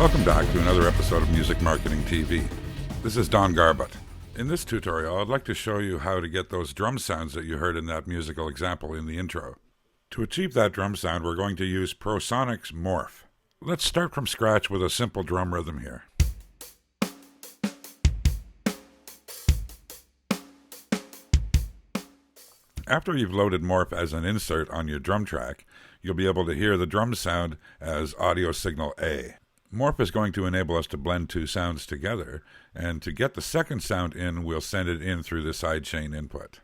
Welcome back to another episode of Music Marketing TV. This is Don Garbutt. In this tutorial, I'd like to show you how to get those drum sounds that you heard in that musical example in the intro. To achieve that drum sound, we're going to use Prosoniq's Morph. Let's start from scratch with a simple drum rhythm here. After you've loaded Morph as an insert on your drum track, you'll be able to hear the drum sound as audio signal A. Morph is going to enable us to blend two sounds together, and to get the second sound in, we'll send it in through the sidechain input.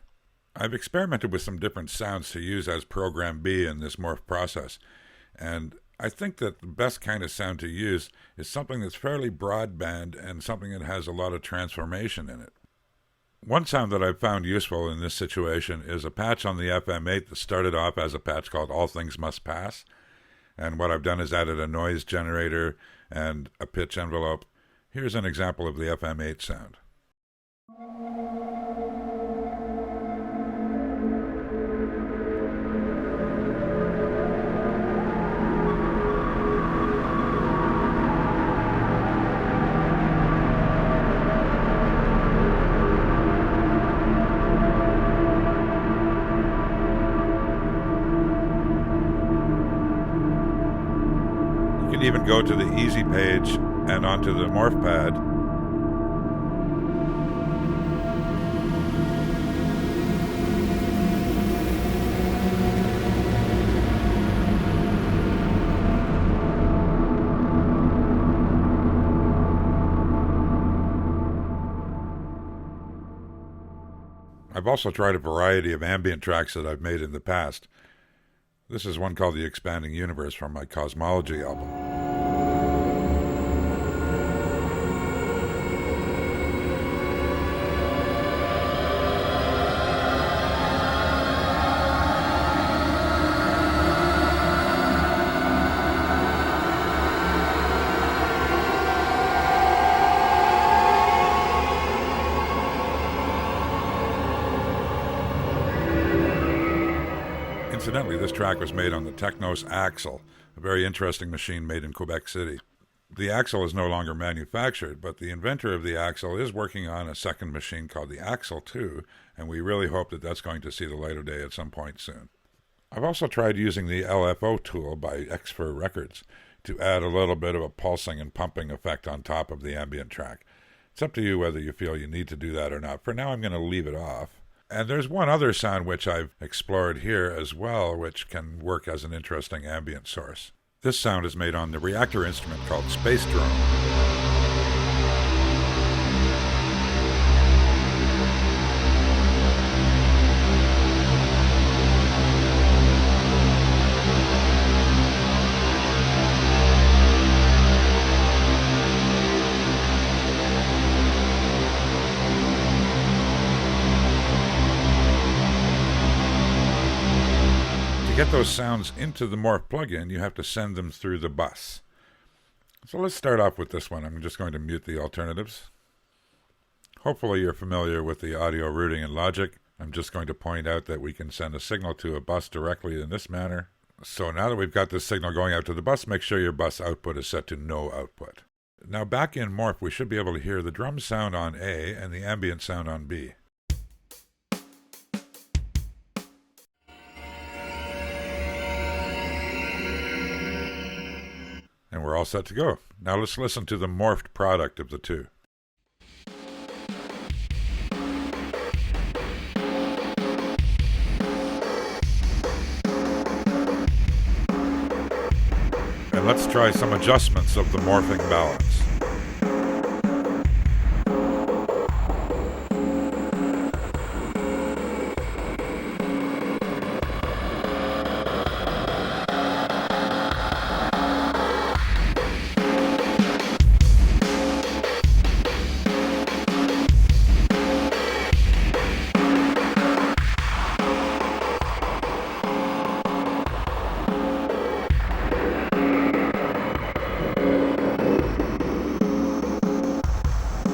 I've experimented with some different sounds to use as program B in this Morph process, and I think that the best kind of sound to use is something that's fairly broadband and something that has a lot of transformation in it. One sound that I've found useful in this situation is a patch on the FM8 that started off as a patch called All Things Must Pass, and what I've done is added a noise generator and a pitch envelope. Here's an example of the FM8 sound. You can even go to the Easy page and onto the Morph pad. I've also tried a variety of ambient tracks that I've made in the past. This is one called The Expanding Universe from my Cosmology album. Incidentally, this track was made on the Technos Axle, a very interesting machine made in Quebec City. The Axle is no longer manufactured, but the inventor of the Axle is working on a second machine called the Axle 2, and we really hope that that's going to see the light of day at some point soon. I've also tried using the LFO tool by Xfer Records to add a little bit of a pulsing and pumping effect on top of the ambient track. It's up to you whether you feel you need to do that or not. For now, I'm going to leave it off. And there's one other sound which I've explored here as well, which can work as an interesting ambient source. This sound is made on the reactor instrument called Space Drone. To get those sounds into the Morph plugin, you have to send them through the bus. So let's start off with this one. I'm just going to mute the alternatives. Hopefully you're familiar with the audio routing and logic. I'm just going to point out that we can send a signal to a bus directly in this manner. So now that we've got this signal going out to the bus, make sure your bus output is set to no output. Now back in Morph, we should be able to hear the drum sound on A and the ambient sound on B. And we're all set to go. Now let's listen to the morphed product of the two. And let's try some adjustments of the morphing balance.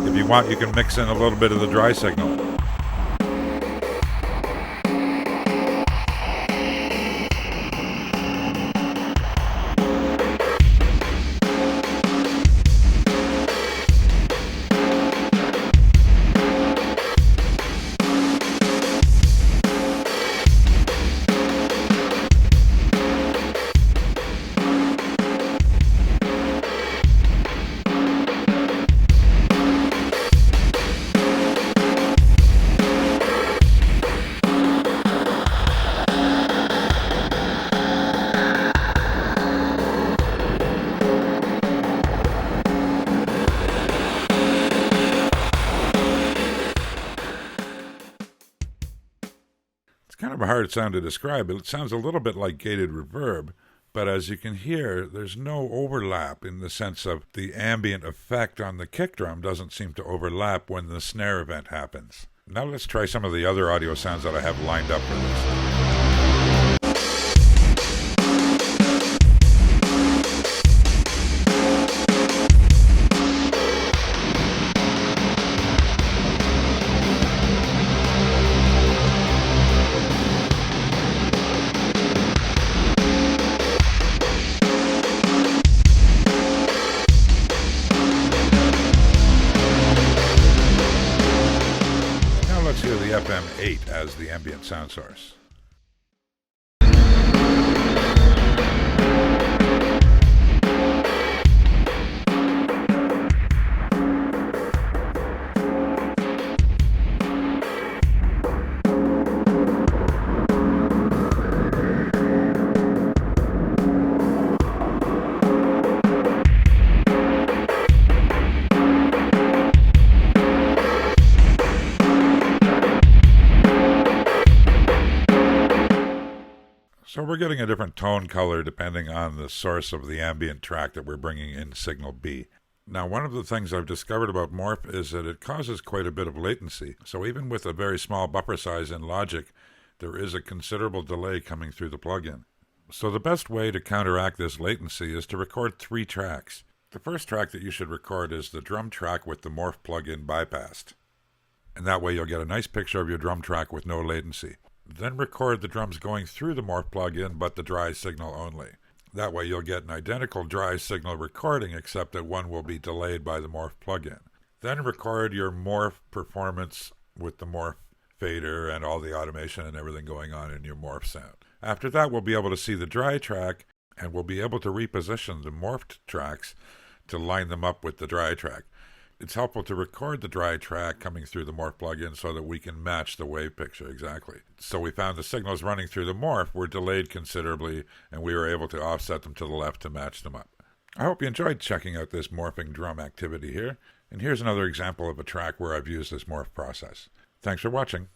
If you want, you can mix in a little bit of the dry signal. hard sound to describe. It sounds a little bit like gated reverb, but as you can hear, there's no overlap in the sense of the ambient effect on the kick drum doesn't seem to overlap when the snare event happens. Now let's try some of the other audio sounds that I have lined up for this. Hear the FM8 as the ambient sound source. So we're getting a different tone color depending on the source of the ambient track that we're bringing in signal B. Now, one of the things I've discovered about Morph is that it causes quite a bit of latency. So even with a very small buffer size in Logic, there is a considerable delay coming through the plugin. So the best way to counteract this latency is to record 3 tracks. The first track that you should record is the drum track with the Morph plugin bypassed. And that way you'll get a nice picture of your drum track with no latency. Then record the drums going through the Morph plugin, but the dry signal only. That way you'll get an identical dry signal recording, except that one will be delayed by the Morph plugin. Then record your Morph performance with the Morph fader and all the automation and everything going on in your Morph sound. After that, we'll be able to see the dry track, and we'll be able to reposition the morphed tracks to line them up with the dry track. It's helpful to record the dry track coming through the Morph plugin so that we can match the wave picture exactly. So we found the signals running through the Morph were delayed considerably, and we were able to offset them to the left to match them up. I hope you enjoyed checking out this morphing drum activity here, and here's another example of a track where I've used this morph process. Thanks for watching.